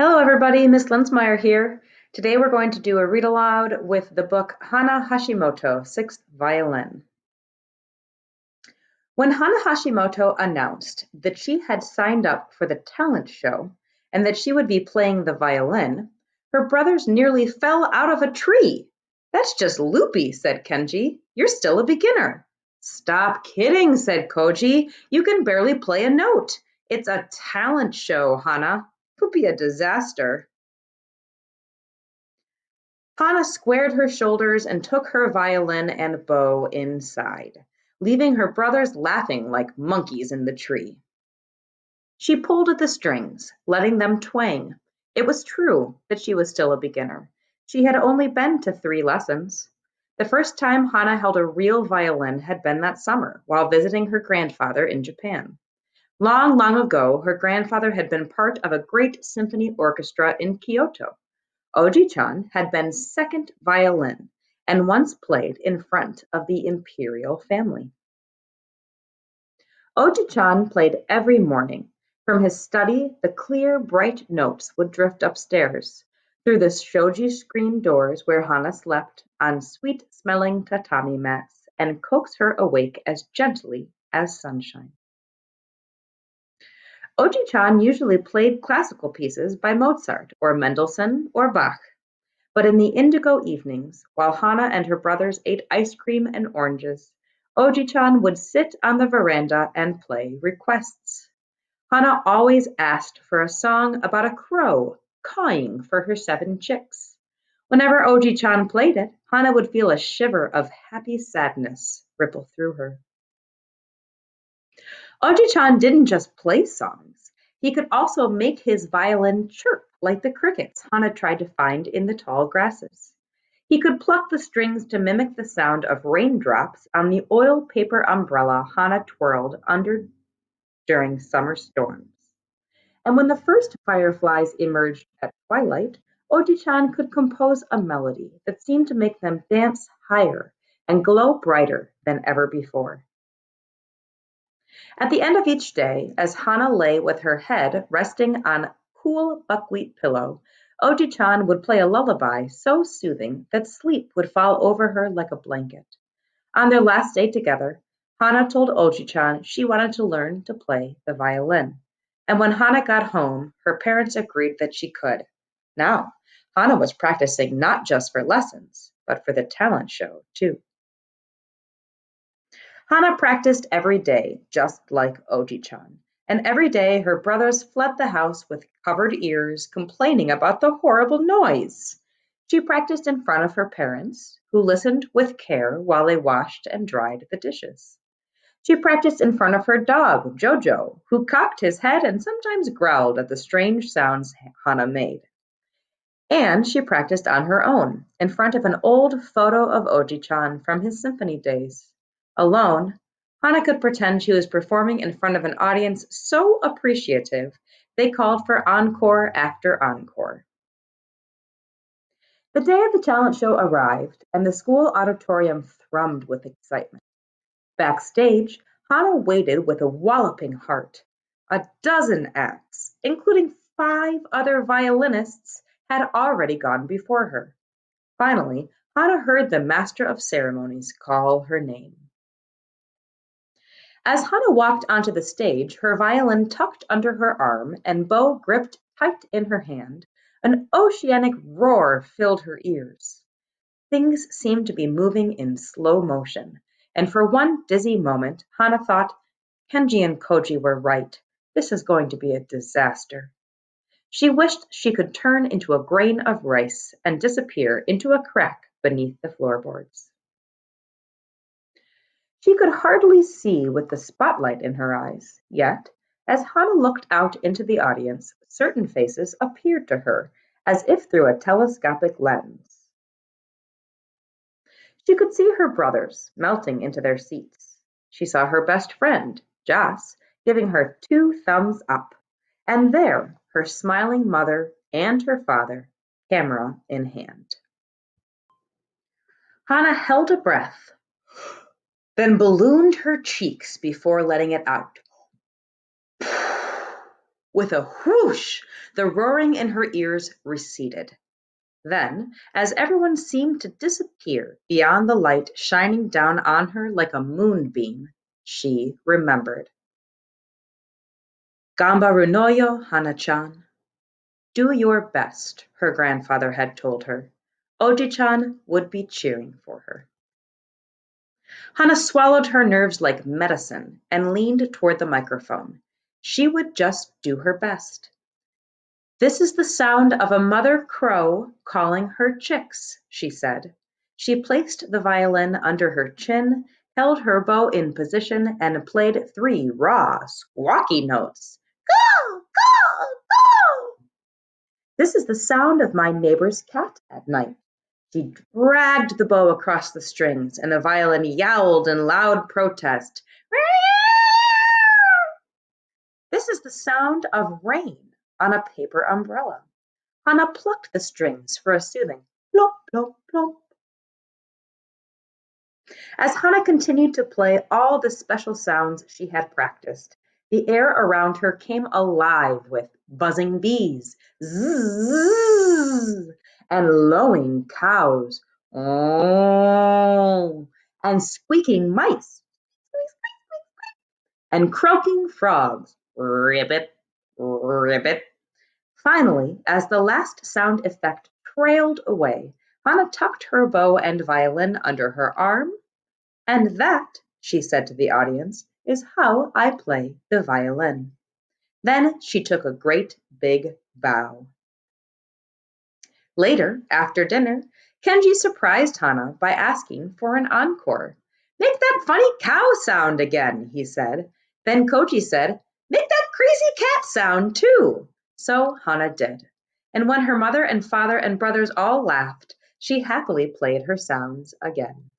Hello everybody, Miss Linsmeier here. Today we're going to do a read aloud with the book Hana Hashimoto, 6th Violin. When Hana Hashimoto announced that she had signed up for the talent show and that she would be playing the violin, her brothers nearly fell out of a tree. "That's just loopy," said Kenji. "You're still a beginner." "Stop kidding," said Koji. "You can barely play a note. It's a talent show, Hana. It would be a disaster." Hana squared her shoulders and took her violin and bow inside, leaving her brothers laughing like monkeys in the tree. She pulled at the strings, letting them twang. It was true that she was still a beginner. She had only been to 3 lessons. The first time Hana held a real violin had been that summer while visiting her grandfather in Japan. Long, long ago, her grandfather had been part of a great symphony orchestra in Kyoto. Oji-chan had been second violin and once played in front of the imperial family. Oji-chan played every morning. From his study, the clear, bright notes would drift upstairs, through the shoji screen doors where Hana slept on sweet-smelling tatami mats, and coax her awake as gently as sunshine. Oji-chan usually played classical pieces by Mozart or Mendelssohn or Bach. But in the indigo evenings, while Hana and her brothers ate ice cream and oranges, Oji-chan would sit on the veranda and play requests. Hana always asked for a song about a crow cawing for her 7 chicks. Whenever Oji-chan played it, Hana would feel a shiver of happy sadness ripple through her. Oji-chan didn't just play songs. He could also make his violin chirp like the crickets Hana tried to find in the tall grasses. He could pluck the strings to mimic the sound of raindrops on the oil paper umbrella Hana twirled under during summer storms. And when the first fireflies emerged at twilight, Oji-chan could compose a melody that seemed to make them dance higher and glow brighter than ever before. At the end of each day, as Hana lay with her head resting on a cool buckwheat pillow, Oji-chan would play a lullaby so soothing that sleep would fall over her like a blanket. On their last day together, Hana told Oji-chan she wanted to learn to play the violin. And when Hana got home, her parents agreed that she could. Now, Hana was practicing not just for lessons, but for the talent show, too. Hana practiced every day, just like Oji-chan, and every day her brothers fled the house with covered ears, complaining about the horrible noise. She practiced in front of her parents, who listened with care while they washed and dried the dishes. She practiced in front of her dog, Jojo, who cocked his head and sometimes growled at the strange sounds Hana made. And she practiced on her own, in front of an old photo of Oji-chan from his symphony days. Alone, Hana could pretend she was performing in front of an audience so appreciative they called for encore after encore. The day of the talent show arrived, and the school auditorium thrummed with excitement. Backstage, Hana waited with a walloping heart. A dozen acts, including 5 other violinists, had already gone before her. Finally, Hana heard the master of ceremonies call her name. As Hana walked onto the stage, her violin tucked under her arm and bow gripped tight in her hand, an oceanic roar filled her ears. Things seemed to be moving in slow motion, and for one dizzy moment, Hana thought, Kenji and Koji were right. This is going to be a disaster. She wished she could turn into a grain of rice and disappear into a crack beneath the floorboards. She could hardly see with the spotlight in her eyes, yet, as Hana looked out into the audience, certain faces appeared to her, as if through a telescopic lens. She could see her brothers melting into their seats. She saw her best friend, Jas, giving her 2 thumbs up, and there, her smiling mother and her father, camera in hand. Hana held a breath, then ballooned her cheeks before letting it out. With a whoosh, the roaring in her ears receded. Then, as everyone seemed to disappear beyond the light shining down on her like a moonbeam, she remembered. Gambaru no yo, Hana-chan. Do your best, her grandfather had told her. Oji-chan would be cheering for her. Hana swallowed her nerves like medicine and leaned toward the microphone. She would just do her best. This is the sound of a mother crow calling her chicks, she said. She placed the violin under her chin, held her bow in position, and played 3 raw, squawky notes. Go, go, go! This is the sound of my neighbor's cat at night. She dragged the bow across the strings, and the violin yowled in loud protest. This is the sound of rain on a paper umbrella. Hana plucked the strings for a soothing plop, plop, plop. As Hana continued to play all the special sounds she had practiced, the air around her came alive with buzzing bees, zzz, and lowing cows, oh, and squeaking mice, and croaking frogs, ribbit, ribbit. Finally, as the last sound effect trailed away, Hana tucked her bow and violin under her arm. And that, she said to the audience, is how I play the violin. Then she took a great big bow. Later, after dinner, Kenji surprised Hana by asking for an encore. Make that funny cow sound again, he said. Then Koji said, make that crazy cat sound too. So Hana did. And when her mother and father and brothers all laughed, she happily played her sounds again.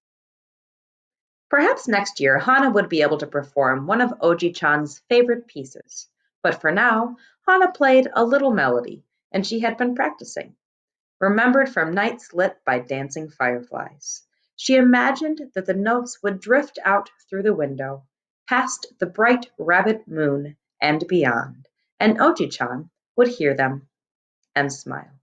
Perhaps next year Hana would be able to perform one of Oji-chan's favorite pieces. But for now, Hana played a little melody, and she had been practicing. Remembered from nights lit by dancing fireflies. She imagined that the notes would drift out through the window, past the bright rabbit moon and beyond, and Oji-chan would hear them and smile.